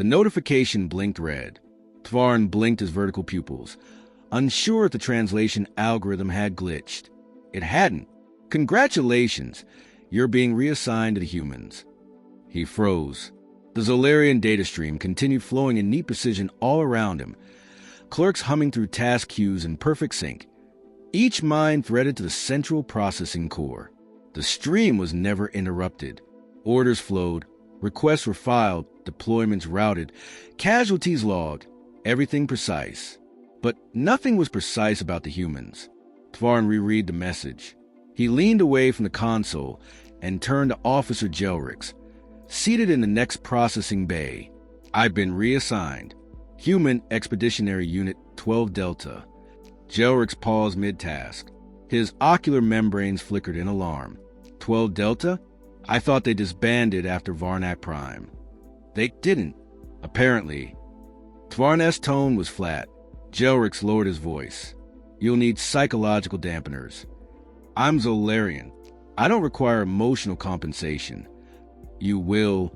The notification blinked red. Tvarin blinked his vertical pupils, unsure if the translation algorithm had glitched. It hadn't. Congratulations, you're being reassigned to the humans. He froze. The Zolarian data stream continued flowing in neat precision all around him, clerks humming through task queues in perfect sync, each mind threaded to the central processing core. The stream was never interrupted. Orders flowed, requests were filed, deployments routed, casualties logged, everything precise. But nothing was precise about the humans. Tvarin reread the message. He leaned away from the console and turned to Officer Jelrix, seated in the next processing bay. I've been reassigned. Human Expeditionary Unit 12 Delta. Jelrix paused mid-task. His ocular membranes flickered in alarm. 12 Delta? I thought they disbanded after Varnak Prime. They didn't, apparently. Tvarn's tone was flat. Jelrix lowered his voice. You'll need psychological dampeners. I'm Zolarian. I don't require emotional compensation. You will,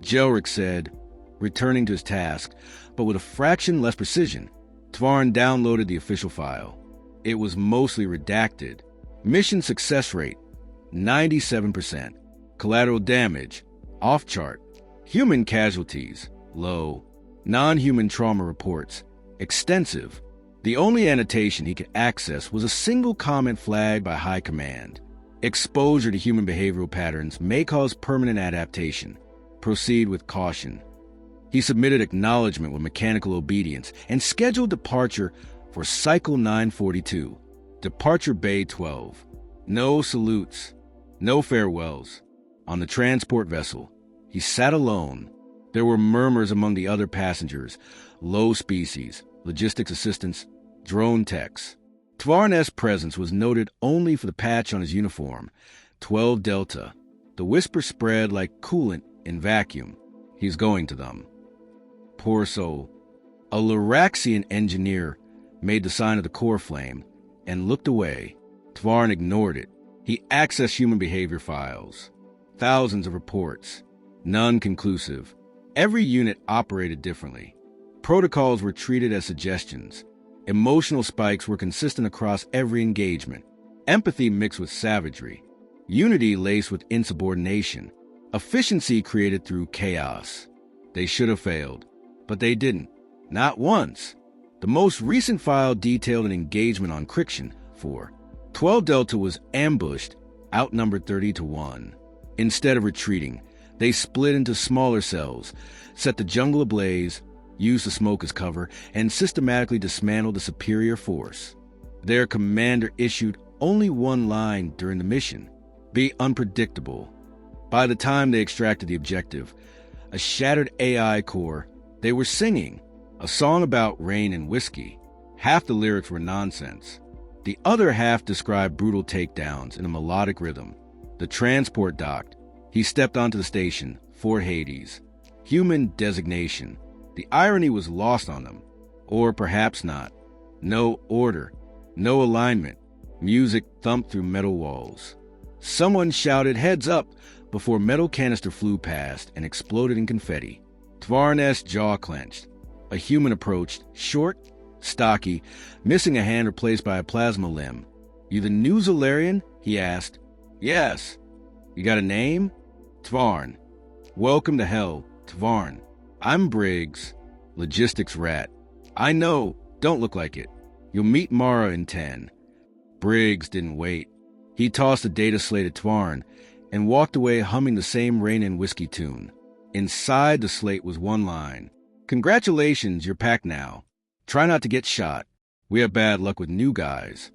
Jelrix said, returning to his task, but with a fraction less precision. Tvarin downloaded the official file. It was mostly redacted. Mission success rate, 97%. Collateral damage, off chart. Human casualties, low. Non-human trauma reports, extensive. The only annotation he could access was a single comment flagged by High Command. Exposure to human behavioral patterns may cause permanent adaptation. Proceed with caution. He submitted acknowledgement with mechanical obedience and scheduled departure for Cycle 942, Departure Bay 12. No salutes, no farewells. On the transport vessel, he sat alone. There were murmurs among the other passengers, low species, logistics assistants, drone techs. Tvarn's presence was noted only for the patch on his uniform, 12 Delta. The whisper spread like coolant in vacuum. He's going to them. Poor soul. A Luraxian engineer made the sign of the core flame and looked away. Tvarin ignored it. He accessed human behavior files. Thousands of reports. None conclusive. Every unit operated differently. Protocols were treated as suggestions. Emotional spikes were consistent across every engagement. Empathy mixed with savagery. Unity laced with insubordination. Efficiency created through chaos. They should have failed, but they didn't. Not once. The most recent file detailed an engagement on Criction 4. 12 Delta was ambushed, outnumbered 30-1. Instead of retreating, they split into smaller cells, set the jungle ablaze, used the smoke as cover, and systematically dismantled the superior force. Their commander issued only one line during the mission: be unpredictable. By the time they extracted the objective, a shattered AI core, they were singing a song about rain and whiskey. Half the lyrics were nonsense. The other half described brutal takedowns in a melodic rhythm. The transport docked. He stepped onto the station, Fort Hades. Human designation. The irony was lost on them. Or perhaps not. No order. No alignment. Music thumped through metal walls. Someone shouted, "Heads up!" before a metal canister flew past and exploded in confetti. Tvarn's jaw clenched. A human approached, short, stocky, missing a hand replaced by a plasma limb. "You the new Zolarian?" he asked. "Yes." "You got a name?" "Tvarn." "Welcome to hell, Tvarn. I'm Briggs, logistics rat." "I know, don't look like it. You'll meet Mara in 10. Briggs didn't wait. He tossed the data slate at Tvarn and walked away humming the same rain and whiskey tune. Inside the slate was one line: "Congratulations, you're packed now. Try not to get shot. We have bad luck with new guys."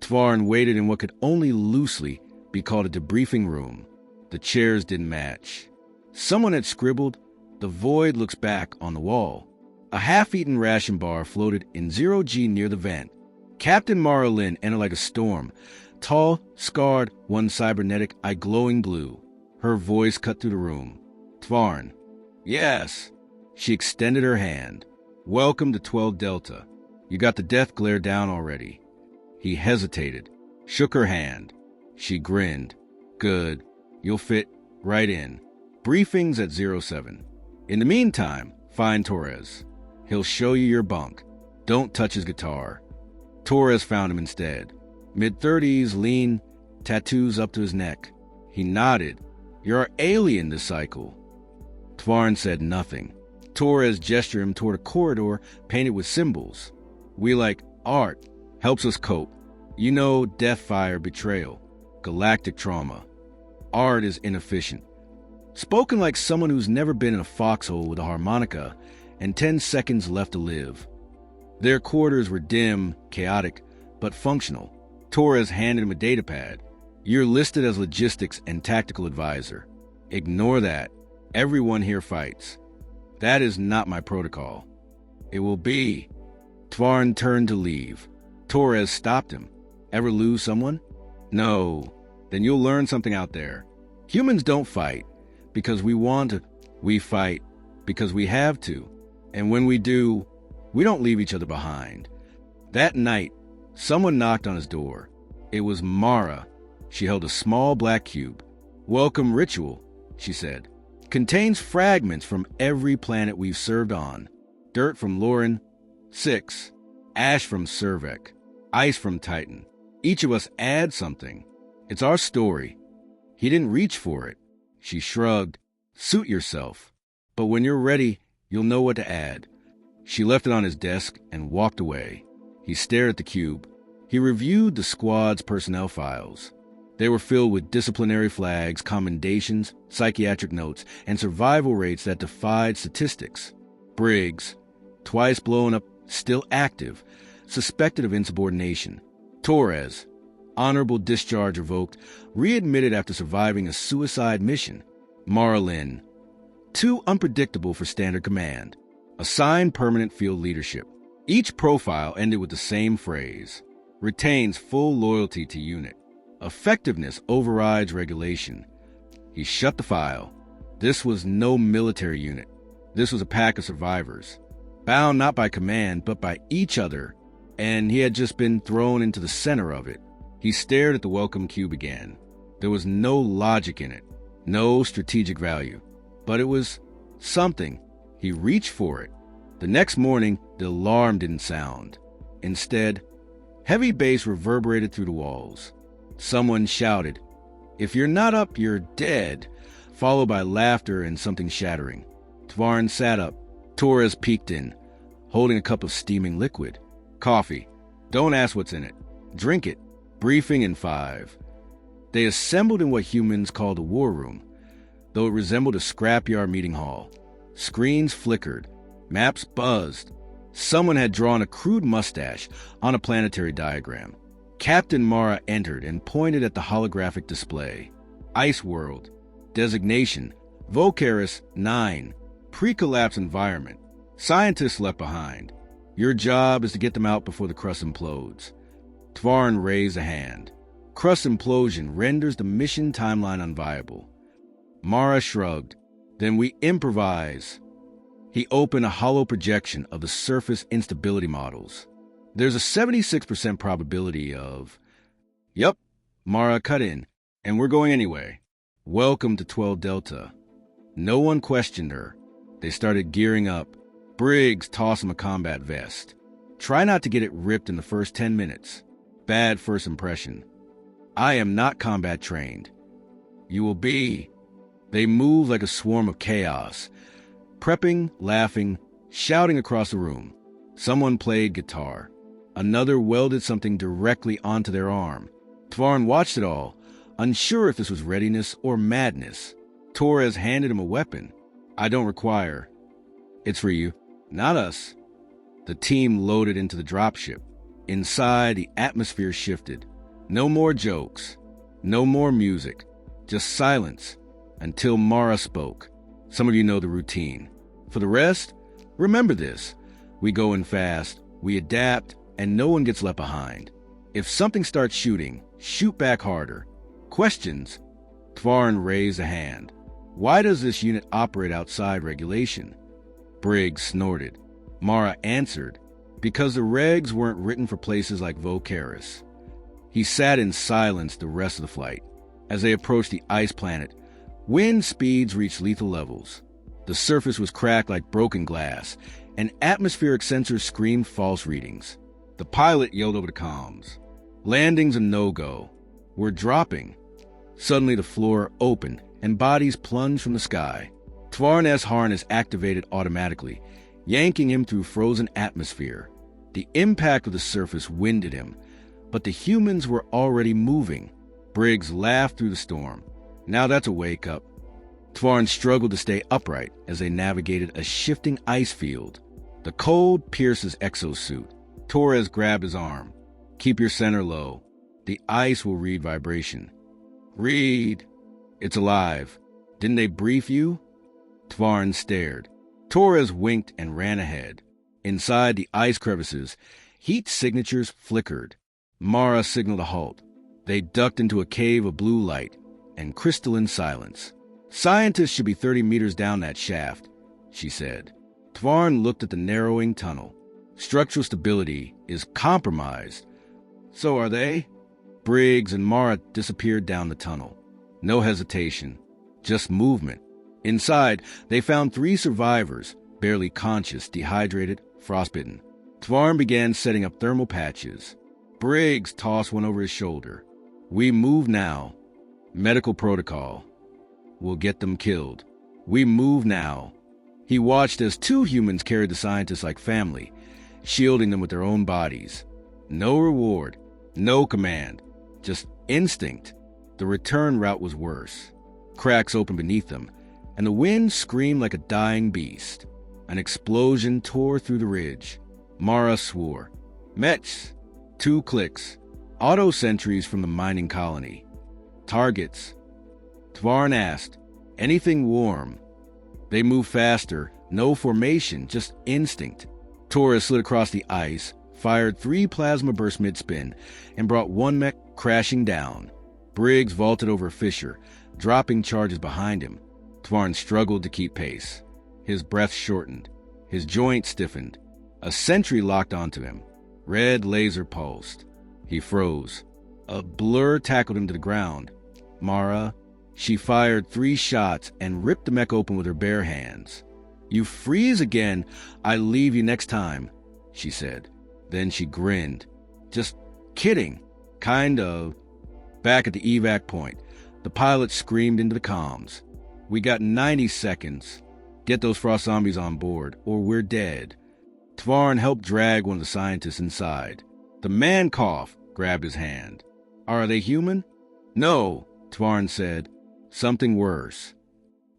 Tvarn waited in what could only loosely be called a debriefing room. The chairs didn't match. Someone had scribbled, "The void looks back" on the wall. A half-eaten ration bar floated in 0G near the vent. Captain Mara Lynn entered like a storm, tall, scarred, one cybernetic eye glowing blue. Her voice cut through the room. "Tvarn." "Yes." She extended her hand. "Welcome to 12 Delta. You got the death glare down already." He hesitated, shook her hand. She grinned. "Good. You'll fit right in. Briefings at 07. In the meantime, Find Torres. He'll show you your bunk. Don't touch his guitar. Torres found him instead. Mid-30s, lean, tattoos up to his neck. He nodded. You're our alien this cycle. Tvarn said nothing. Torres gestured him toward a corridor painted with symbols. We like art. Helps us cope. You know, death, fire, betrayal. Galactic trauma. Art is inefficient. Spoken like someone who's never been in a foxhole with a harmonica and 10 seconds left to live. Their quarters were dim, chaotic, but functional. Torres handed him a datapad. You're listed as logistics and tactical advisor. Ignore that. Everyone here fights. That is not my protocol. It will be. Tvarn turned to leave. Torres stopped him. Ever lose someone? No. Then you'll learn something out there. Humans don't fight because we want to. We fight because we have to. And when we do, we don't leave each other behind. That night, someone knocked on his door. It was Mara. She held a small black cube. Welcome ritual, she said. Contains fragments from every planet we've served on. Dirt from Lauren, 6. Ash from Cervec. Ice from Titan. Each of us adds something. It's our story. He didn't reach for it. She shrugged. Suit yourself. But when you're ready, you'll know what to add. She left it on his desk and walked away. He stared at the cube. He reviewed the squad's personnel files. They were filled with disciplinary flags, commendations, psychiatric notes, and survival rates that defied statistics. Briggs, twice blown up, still active, suspected of insubordination. Torres, honorable discharge revoked, readmitted after surviving a suicide mission. Marlin, too unpredictable for standard command. Assigned permanent field leadership. Each profile ended with the same phrase. Retains full loyalty to unit. Effectiveness overrides regulation. He shut the file. This was no military unit. This was a pack of survivors. Bound not by command, but by each other. And he had just been thrown into the center of it. He stared at the welcome cube again. There was no logic in it. No strategic value. But it was something. He reached for it. The next morning, the alarm didn't sound. Instead, heavy bass reverberated through the walls. Someone shouted, "If you're not up, you're dead," followed by laughter and something shattering. Tvarn sat up. Torres peeked in, holding a cup of steaming liquid. Coffee. Don't ask what's in it. Drink it. Briefing in 5. They assembled in what humans called a war room, though it resembled a scrapyard meeting hall. Screens flickered. Maps buzzed. Someone had drawn a crude mustache on a planetary diagram. Captain Mara entered and pointed at the holographic display. Ice World. Designation, Volcaris 9. Pre-collapse environment. Scientists left behind. Your job is to get them out before the crust implodes. Tvarn raised a hand. Crust implosion renders the mission timeline unviable. Mara shrugged. Then we improvise. He opened a hollow projection of the surface instability models. There's a 76% probability of... Yup, Mara cut in, and we're going anyway. Welcome to 12 Delta. No one questioned her. They started gearing up. Briggs tossed him a combat vest. Try not to get it ripped in the first 10 minutes. Bad first impression. I am not combat trained. You will be. They moved like a swarm of chaos, prepping, laughing, shouting across the room. Someone played guitar. Another welded something directly onto their arm. Tvarn watched it all, unsure if this was readiness or madness. Torres handed him a weapon. I don't require. It's for you, not us. The team loaded into the dropship. Inside, the atmosphere shifted. No more jokes. No more music. Just silence. Until Mara spoke. Some of you know the routine. For the rest, remember this. We go in fast, we adapt, and no one gets left behind. If something starts shooting, shoot back harder. Questions? Tvarn raised a hand. Why does this unit operate outside regulation? Briggs snorted. Mara answered, because the regs weren't written for places like Volcaris. He sat in silence the rest of the flight. As they approached the ice planet, wind speeds reached lethal levels. The surface was cracked like broken glass, and atmospheric sensors screamed false readings. The pilot yelled over the comms. "Landing's a no-go. We're dropping." Suddenly the floor opened, and bodies plunged from the sky. Tvarn's harness activated automatically, yanking him through frozen atmosphere. The impact of the surface winded him, but the humans were already moving. Briggs laughed through the storm. "Now that's a wake-up." Tvarn struggled to stay upright as they navigated a shifting ice field. The cold pierced his exosuit. Torres grabbed his arm. "Keep your center low. The ice will read vibration." "Read. It's alive. Didn't they brief you?" Tvarn stared. Torres winked and ran ahead. Inside the ice crevices, heat signatures flickered. Mara signaled a halt. They ducked into a cave of blue light and crystalline silence. "Scientists should be 30 meters down that shaft," she said. Tvarn looked at the narrowing tunnel. "Structural stability is compromised." "So are they?" Briggs and Mara disappeared down the tunnel. No hesitation, just movement. Inside, they found 3 survivors, barely conscious, dehydrated, frostbitten. Tvarn began setting up thermal patches. Briggs tossed one over his shoulder. "We move now. Medical protocol. We'll get them killed. We move now." He watched as 2 humans carried the scientists like family, shielding them with their own bodies. No reward, no command, just instinct. The return route was worse. Cracks opened beneath them, and the wind screamed like a dying beast. An explosion tore through the ridge. Mara swore. "Mets." 2 clicks. Auto sentries from the mining colony. "Targets." Tvarn asked, "Anything warm?" They moved faster, no formation, just instinct. Torres slid across the ice, fired 3 plasma bursts mid-spin, and brought 1 mech crashing down. Briggs vaulted over a fissure, dropping charges behind him. Tvarn struggled to keep pace. His breath shortened. His joints stiffened. A sentry locked onto him. Red laser pulsed. He froze. A blur tackled him to the ground. "Mara." She fired 3 shots and ripped the mech open with her bare hands. "You freeze again, I leave you next time," she said. Then she grinned. "Just kidding. Kind of." Back at the evac point, the pilot screamed into the comms. "We got 90 seconds. Get those frost zombies on board, or we're dead." Tvarn helped drag one of the scientists inside. The man coughed, grabbed his hand. "Are they human?" "No," Tvarn said. "Something worse."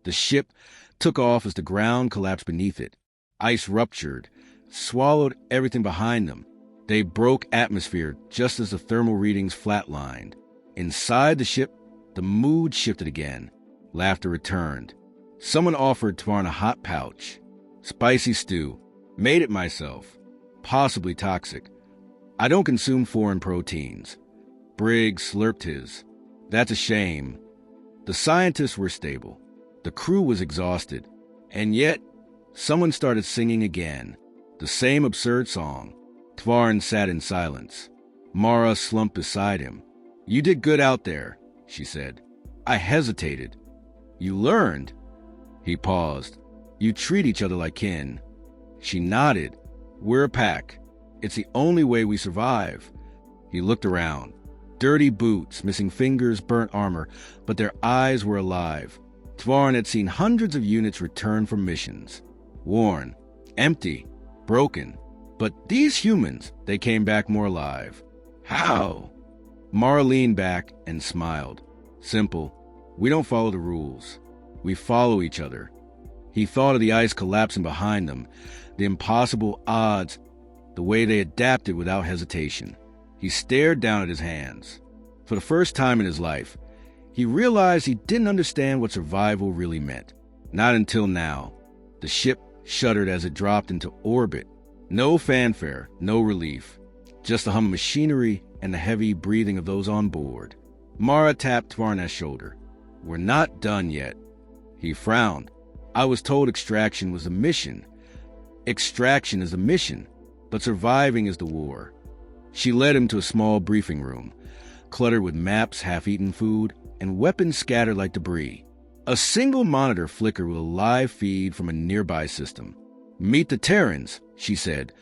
The ship took off as the ground collapsed beneath it. Ice ruptured, swallowed everything behind them. They broke atmosphere just as the thermal readings flatlined. Inside the ship, the mood shifted again. Laughter returned. Someone offered Tvarn a hot pouch. "Spicy stew. Made it myself. Possibly toxic. I don't consume foreign proteins." Briggs slurped his. "That's a shame." The scientists were stable. The crew was exhausted. And yet, someone started singing again. The same absurd song. Tvarn sat in silence. Mara slumped beside him. "You did good out there," she said. "I hesitated." "You learned." He paused. "You treat each other like kin." She nodded. "We're a pack. It's the only way we survive." He looked around. Dirty boots, missing fingers, burnt armor, but their eyes were alive. Tvarn had seen hundreds of units return from missions. Worn, empty, broken. But these humans, they came back more alive. How? Mara leaned back and smiled. "Simple. We don't follow the rules. We follow each other." He thought of the ice collapsing behind them, the impossible odds, the way they adapted without hesitation. He stared down at his hands. For the first time in his life, he realized he didn't understand what survival really meant. Not until now. The ship shuddered as it dropped into orbit. No fanfare, no relief. Just the hum of machinery and the heavy breathing of those on board. Mara tapped Tvarn's shoulder. "We're not done yet." He frowned. "I was told extraction was the mission." "Extraction is the mission, but surviving is the war." She led him to a small briefing room, cluttered with maps, half-eaten food, and weapons scattered like debris. A single monitor flickered with a live feed from a nearby system. "Meet the Terrans," she said,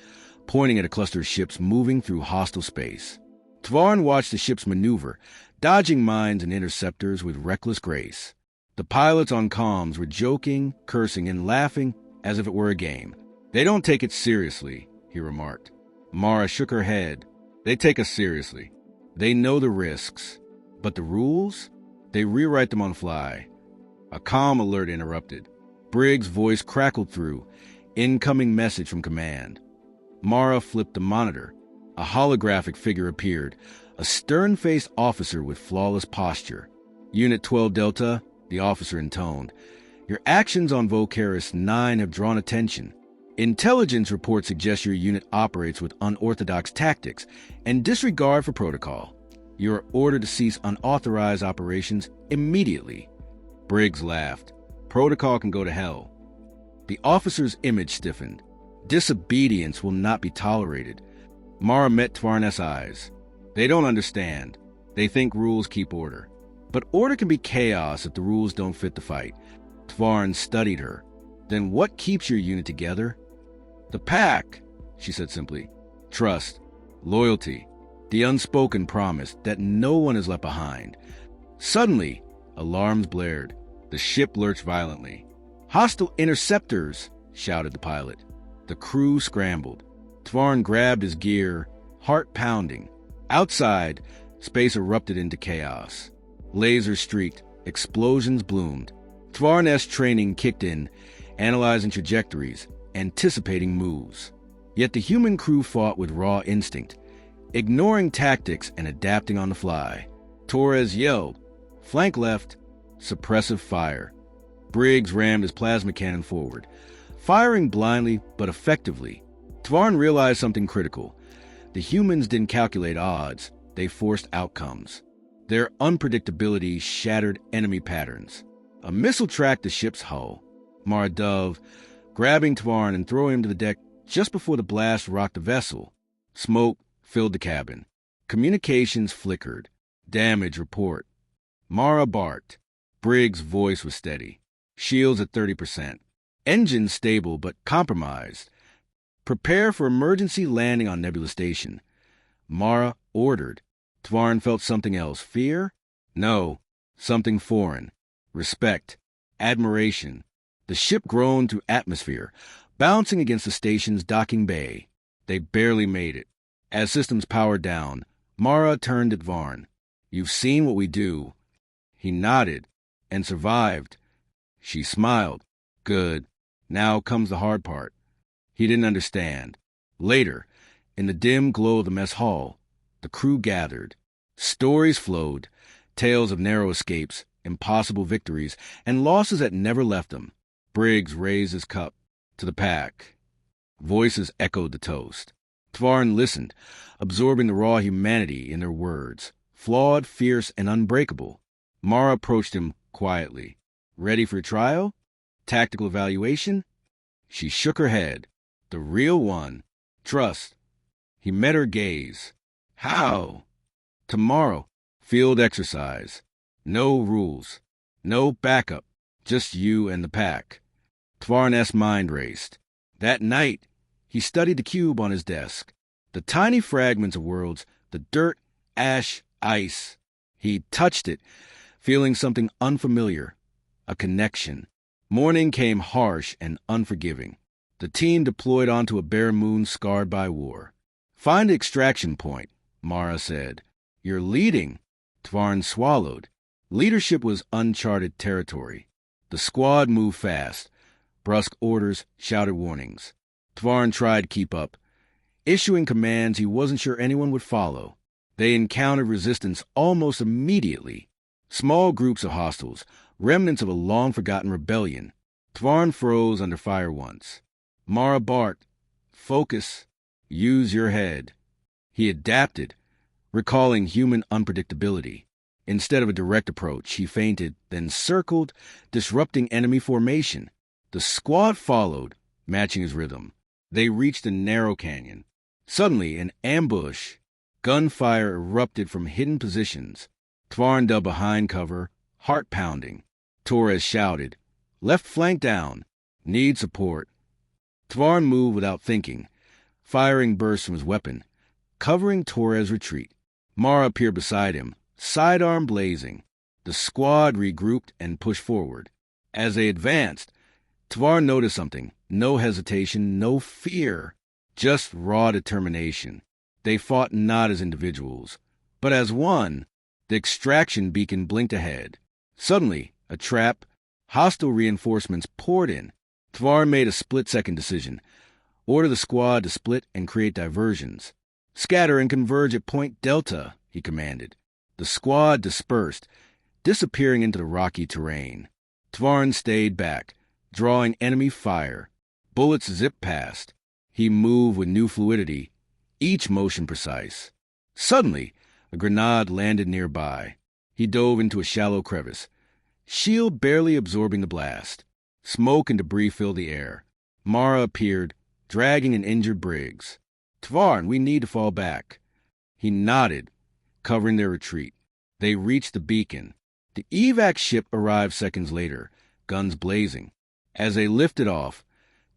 pointing at a cluster of ships moving through hostile space. Tvarn watched the ships maneuver, dodging mines and interceptors with reckless grace. The pilots on comms were joking, cursing, and laughing as if it were a game. "They don't take it seriously," he remarked. Mara shook her head. "They take us seriously. They know the risks. But the rules? They rewrite them on the fly." A comm alert interrupted. Briggs' voice crackled through. Incoming message from command. Mara flipped the monitor. A holographic figure appeared, a stern-faced officer with flawless posture. "Unit 12 Delta," the officer intoned. "Your actions on Volcaris 9 have drawn attention. Intelligence reports suggest your unit operates with unorthodox tactics and disregard for protocol. You are ordered to cease unauthorized operations immediately." Briggs laughed. "Protocol can go to hell." The officer's image stiffened. Disobedience will not be tolerated. Mara met Tvarn's eyes. "They don't understand. They think rules keep order. But order can be chaos if the rules don't fit the fight." Tvarn studied her. "Then what keeps your unit together?" "The pack," she said simply. "Trust, loyalty, the unspoken promise that no one is left behind." Suddenly, alarms blared. The ship lurched violently. "Hostile interceptors!" shouted the pilot. The crew scrambled. Tvarn grabbed his gear, heart pounding. Outside, space erupted into chaos. Lasers streaked, explosions bloomed. Tvarn's training kicked in, analyzing trajectories, anticipating moves. Yet the human crew fought with raw instinct, ignoring tactics and adapting on the fly. Torres yelled, "Flank left," suppressive fire. Briggs rammed his plasma cannon forward, firing blindly but effectively. Tvarn realized something critical. The humans didn't calculate odds, they forced outcomes. Their unpredictability shattered enemy patterns. A missile tracked the ship's hull. Mara dove, grabbing Tvarn and throwing him to the deck just before the blast rocked the vessel. Smoke filled the cabin. Communications flickered. "Damage report." Mara barked. Briggs' voice was steady. "Shields at 30%. Engines stable but compromised. Prepare for emergency landing on Nebula Station." Mara ordered. Tvarn felt something else. Fear? No. Something foreign. Respect. Admiration. The ship groaned through atmosphere, bouncing against the station's docking bay. They barely made it. As systems powered down, Mara turned to Tvarn. "You've seen what we do." He nodded. "And survived." She smiled. "Good. Now comes the hard part." He didn't understand. Later, in the dim glow of the mess hall, the crew gathered. Stories flowed, tales of narrow escapes, impossible victories, and losses that never left them. Briggs raised his cup. "To the pack." Voices echoed the toast. Tvarn listened, absorbing the raw humanity in their words, flawed, fierce, and unbreakable. Mara approached him quietly. "Ready for trial? Tactical evaluation?" She shook her head. "The real one. Trust." He met her gaze. "How?" "Tomorrow. Field exercise. No rules. No backup. Just you and the pack." Tvarn's mind raced. That night, he studied the cube on his desk. The tiny fragments of worlds, the dirt, ash, ice. He touched it, feeling something unfamiliar. A connection. Morning came harsh and unforgiving. The team deployed onto a bare moon scarred by war. "Find the extraction point," Mara said. "You're leading." Tvarn swallowed. Leadership was uncharted territory. The squad moved fast. Brusque orders, shouted warnings. Tvarn tried to keep up, issuing commands he wasn't sure anyone would follow. They encountered resistance almost immediately. Small groups of hostiles, remnants of a long-forgotten rebellion. Tvarn froze under fire once. Mara barked, "Focus. Use your head." He adapted, recalling human unpredictability. Instead of a direct approach, he feinted, then circled, disrupting enemy formation. The squad followed, matching his rhythm. They reached a narrow canyon. Suddenly, an ambush. Gunfire erupted from hidden positions. Tvarn dug behind cover, heart pounding. Torres shouted. Left flank down. Need support. Tvarn moved without thinking, firing bursts from his weapon, covering Torres' retreat. Mara appeared beside him, sidearm blazing. The squad regrouped and pushed forward. As they advanced, Tvarn noticed something. No hesitation, no fear, just raw determination. They fought not as individuals, but as one. The extraction beacon blinked ahead. Suddenly, a trap, hostile reinforcements poured in. Tvarn made a split-second decision. Order the squad to split and create diversions. Scatter and converge at Point Delta, he commanded. The squad dispersed, disappearing into the rocky terrain. Tvarn stayed back, drawing enemy fire. Bullets zipped past. He moved with new fluidity, each motion precise. Suddenly, a grenade landed nearby. He dove into a shallow crevice, shield barely absorbing the blast. Smoke and debris filled the air. Mara appeared, dragging an injured Briggs. Tvarn, we need to fall back. He nodded, covering their retreat. They reached the beacon. The evac ship arrived seconds later, guns blazing. As they lifted off,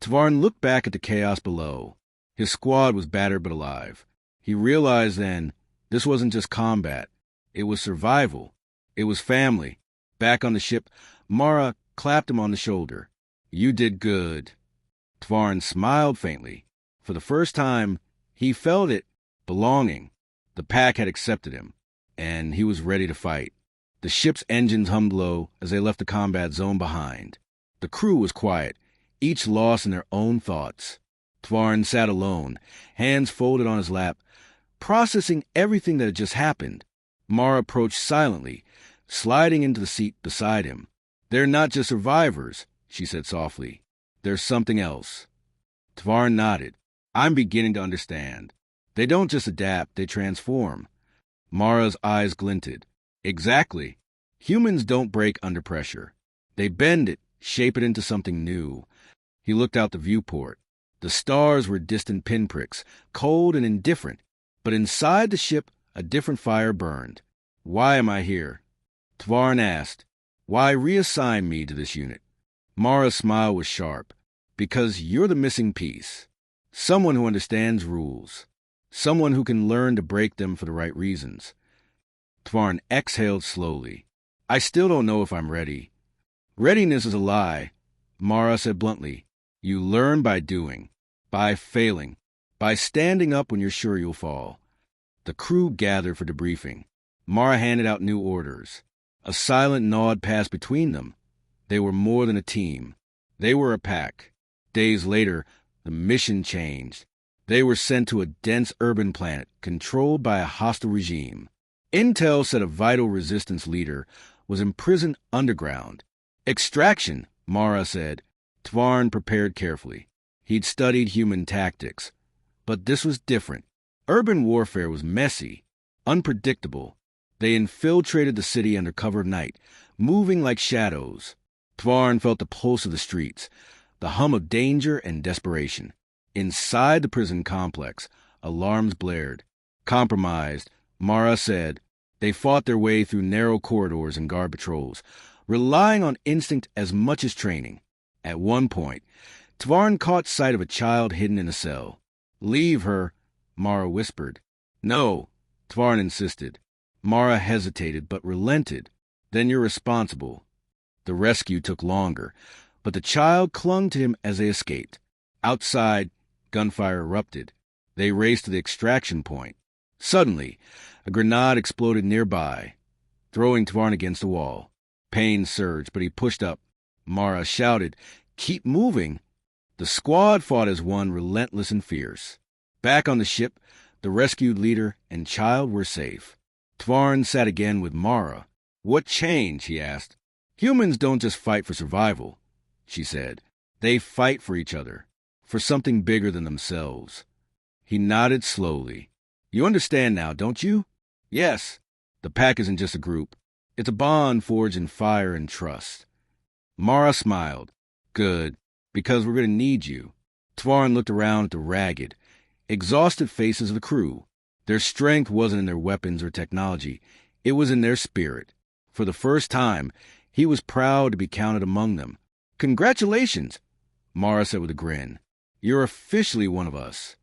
Tvarn looked back at the chaos below. His squad was battered but alive. He realized then this wasn't just combat. It was survival. It was family. Back on the ship, Mara clapped him on the shoulder. You did good. Tvarn smiled faintly. For the first time, he felt it, belonging. The pack had accepted him, and he was ready to fight. The ship's engines hummed low as they left the combat zone behind. The crew was quiet, each lost in their own thoughts. Tvarn sat alone, hands folded on his lap, processing everything that had just happened. Mara approached silently, sliding into the seat beside him. They're not just survivors, she said softly. There's something else. Tvarn nodded. I'm beginning to understand. They don't just adapt, they transform. Mara's eyes glinted. Exactly. Humans don't break under pressure. They bend it, shape it into something new. He looked out the viewport. The stars were distant pinpricks, cold and indifferent. But inside the ship, a different fire burned. Why am I here? Tvarn asked. Why reassign me to this unit? Mara's smile was sharp. Because you're the missing piece. Someone who understands rules. Someone who can learn to break them for the right reasons. Tvarn exhaled slowly. I still don't know if I'm ready. Readiness is a lie. Mara said bluntly. You learn by doing, by failing, by standing up when you're sure you'll fall. The crew gathered for debriefing. Mara handed out new orders. A silent nod passed between them. They were more than a team. They were a pack. Days later, the mission changed. They were sent to a dense urban planet controlled by a hostile regime. Intel said a vital resistance leader was imprisoned underground. Extraction, Mara said. Tvarn prepared carefully. He'd studied human tactics. But this was different. Urban warfare was messy, unpredictable. They infiltrated the city under cover of night, moving like shadows. Tvarn felt the pulse of the streets, the hum of danger and desperation. Inside the prison complex, alarms blared. Compromised, Mara said. They fought their way through narrow corridors and guard patrols, relying on instinct as much as training. At one point, Tvarn caught sight of a child hidden in a cell. Leave her, Mara whispered. No, Tvarn insisted. Mara hesitated but relented. Then you're responsible. The rescue took longer, but the child clung to him as they escaped. Outside, gunfire erupted. They raced to the extraction point. Suddenly, a grenade exploded nearby, throwing Tvarn against the wall. Pain surged, but he pushed up. Mara shouted, Keep moving! The squad fought as one, relentless and fierce. Back on the ship, the rescued leader and child were safe. Tvarn sat again with Mara. What changed? He asked. Humans don't just fight for survival, she said. They fight for each other, for something bigger than themselves. He nodded slowly. You understand now, don't you? Yes. The pack isn't just a group. It's a bond forged in fire and trust. Mara smiled. Good, because we're going to need you. Tvarn looked around at the ragged, exhausted faces of the crew. Their strength wasn't in their weapons or technology. It was in their spirit. For the first time, He was proud to be counted among them. "Congratulations," Mara said with a grin. "You're officially one of us."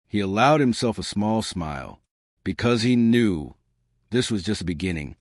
He allowed himself a small smile, because he knew this was just the beginning.